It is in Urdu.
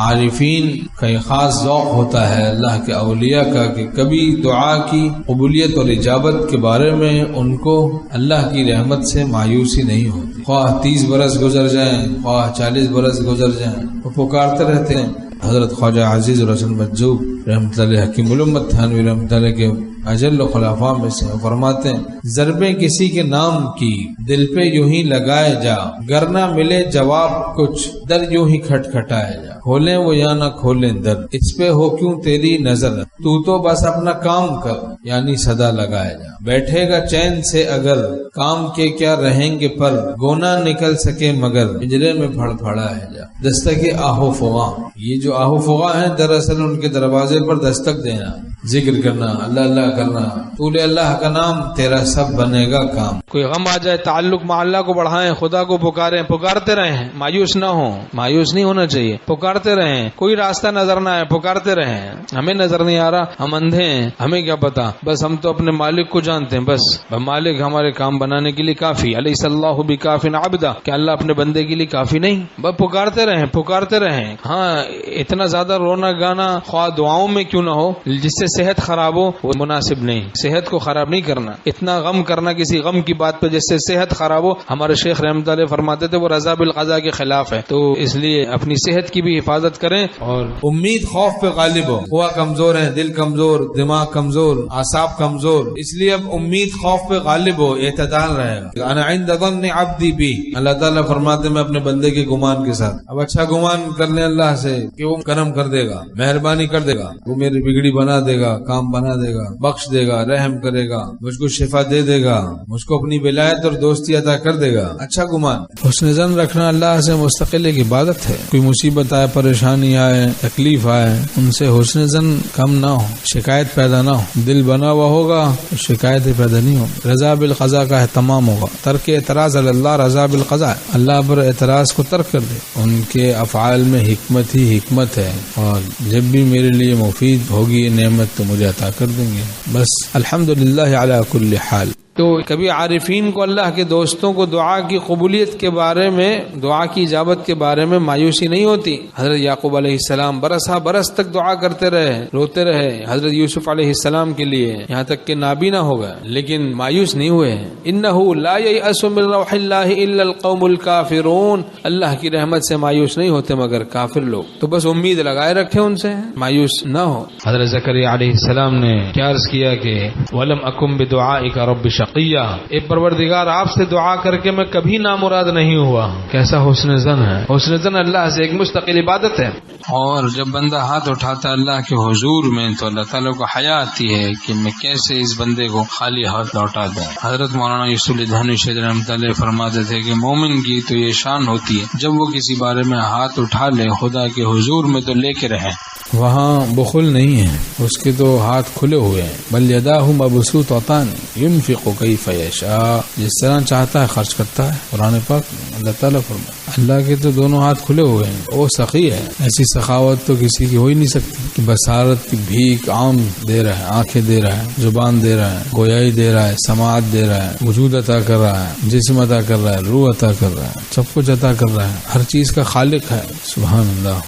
عارفین کا ایک خاص ذوق ہوتا ہے اللہ کے اولیاء کا کہ کبھی دعا کی قبولیت اور اجابت کے بارے میں ان کو اللہ کی رحمت سے مایوسی نہیں ہوتی، خواہ 30 برس گزر جائیں خواہ 40 برس گزر جائیں، وہ پکارتے رہتے ہیں۔ حضرت خواجہ عزیز الحسن مجذوب رحمۃ اللہ حکیم الامت تھانوی رحمۃ اللہ کے اجل و خلفاء میں سے فرماتے ہیں، ضربیں کسی کے نام کی دل پہ یوں ہی لگائے جا، گر نہ ملے جواب کچھ در یوں ہی کھٹکھٹائے جا، کھولیں وہ یا نہ کھولیں در، اس پہ ہو کیوں تیری نظر، تو بس اپنا کام کر یعنی صدا لگائے جا، بیٹھے گا چین سے اگر کام کے کیا رہیں گے پر، گونا نکل سکے مگر پنجرے میں پھڑ پھڑائے جا۔ دستک آہو فغاں، یہ جو آہو فغاں ہیں دراصل ان کے دروازے پر دستک دینا، ذکر کرنا، اللہ اللہ کرنا، طول اللہ کا نام، تیرا سب بنے گا کام۔ کوئی غم آ جائے تعلق مع اللہ کو بڑھائیں، خدا کو پکاریں، پکارتے رہیں، مایوس نہ ہوں، مایوس نہیں ہونا چاہیے، پکارتے رہیں، کوئی راستہ نظر نہ آئے پکارتے رہیں، ہمیں نظر نہیں آ رہا، ہم اندھے ہیں، ہمیں کیا پتا، بس ہم تو اپنے مالک کو جانتے ہیں، بس مالک ہمارے کام بنانے کے لیے کافی، الیس اللہ بکاف عبدا، کہ اللہ اپنے بندے کے لیے کافی نہیں، بس پکارتے رہیں پکارتے رہیں۔ ہاں اتنا زیادہ رونا گانا خواہ دعاؤں میں کیوں نہ ہو، جس سے صحت خراب ہو وہ مناسب نہیں، صحت کو خراب نہیں کرنا، اتنا غم کرنا کسی غم کی بات پہ جس سے صحت خراب ہو، ہمارے شیخ رحمۃ اللہ فرماتے تھے وہ رضا بالقضاء کے خلاف ہے، تو اس لیے اپنی صحت کی بھی حفاظت کریں، اور امید خوف پہ غالب ہو، ہوا کمزور ہے، دل کمزور، دماغ کمزور، اعصاب کمزور، اس لیے اب امید خوف پہ غالب ہو، اعتدال رہے گا۔ انا عند ظن عبدی بی، اللہ تعالیٰ فرماتے میں اپنے بندے کے گمان کے ساتھ، اب اچھا گمان کر لیں اللہ سے کہ وہ کرم کر دے گا، مہربانی کر دے گا، وہ میری بگڑی بنا دے گا، کام بنا دے گا، بخش دے گا، رحم کرے گا، مجھ کو شفا دے دے گا، مجھ کو اپنی ولایت اور دوستی عطا کر دے گا، اچھا گمان۔ حسن ظن رکھنا اللہ سے مستقل ایک عبادت ہے، کوئی مصیبت آئے، پریشانی آئے، تکلیف آئے، ان سے حسن ظن کم نہ ہو، شکایت پیدا نہ ہو، دل بنا ہوا ہوگا تو شکایتیں پیدا نہیں ہوں، رضا بالقضاء کا اہتمام ہوگا، ترک اعتراض اللہ رضا بالقضاء، اللہ پر اعتراض کو ترک کر دے، ان کے افعال میں حکمت ہی حکمت ہے، اور جب بھی میرے لیے مفید ہوگی یہ نعمت تو مجھے عطا کر دیں گے، بس الحمدللہ علی کل حال۔ تو کبھی عارفین کو اللہ کے دوستوں کو دعا کی قبولیت کے بارے میں، دعا کی اجابت کے بارے میں مایوسی نہیں ہوتی۔ حضرت یعقوب علیہ السلام برس تک دعا کرتے رہے، روتے رہے حضرت یوسف علیہ السلام کے لیے، یہاں تک کہ نابینا ہو گئے، لیکن مایوس نہیں ہوئے۔ انہ لا ییأس من روح اللہ الا القوم الکافرون، اللہ کی رحمت سے مایوس نہیں ہوتے مگر کافر لوگ، تو بس امید لگائے رکھے ان سے، مایوس نہ ہو۔ حضرت زکریا علیہ السلام نے کیا عرض کیا کہ ولم اکن بدعائک رب شقیہ، اے پروردگار آپ سے دعا کر کے میں کبھی نامراد نہیں ہوا۔ کیسا حسن ظن ہے، حسن ظن اللہ سے ایک مستقل عبادت ہے، اور جب بندہ ہاتھ اٹھاتا ہے اللہ کے حضور میں تو اللہ تعالیٰ کو حیا آتی ہے کہ میں کیسے اس بندے کو خالی ہاتھ لوٹا دوں۔ حضرت مولانا یوسف الدھانی شہید رحمۃ اللہ فرماتے تھے کہ مومن کی تو یہ شان ہوتی ہے جب وہ کسی بارے میں ہاتھ اٹھا لے خدا کے حضور میں تو لے کے رہے، وہاں بخل نہیں ہے، اس کے تو ہاتھ کھلے ہوئے ہیں، بل یداہ مبسوطتان ينفق کیف یشاء، جس طرح چاہتا ہے خرچ کرتا ہے۔ قرآن پاک اللہ تعالیٰ فرماتا ہے اللہ کے تو دونوں ہاتھ کھلے ہوئے ہیں، وہ سخی ہے، ایسی سخاوت تو کسی کی ہو ہی نہیں سکتی کہ بصارت کی بھیک عام دے رہا ہے، آنکھیں دے رہا ہے، زبان دے رہا ہے، گویائی دے رہا ہے، سماعت دے رہا ہے، وجود عطا کر رہا ہے، جسم عطا کر رہا ہے، روح عطا کر رہا ہے، سب کچھ عطا کر رہا ہے، ہر چیز کا خالق ہے، سبحان اللہ۔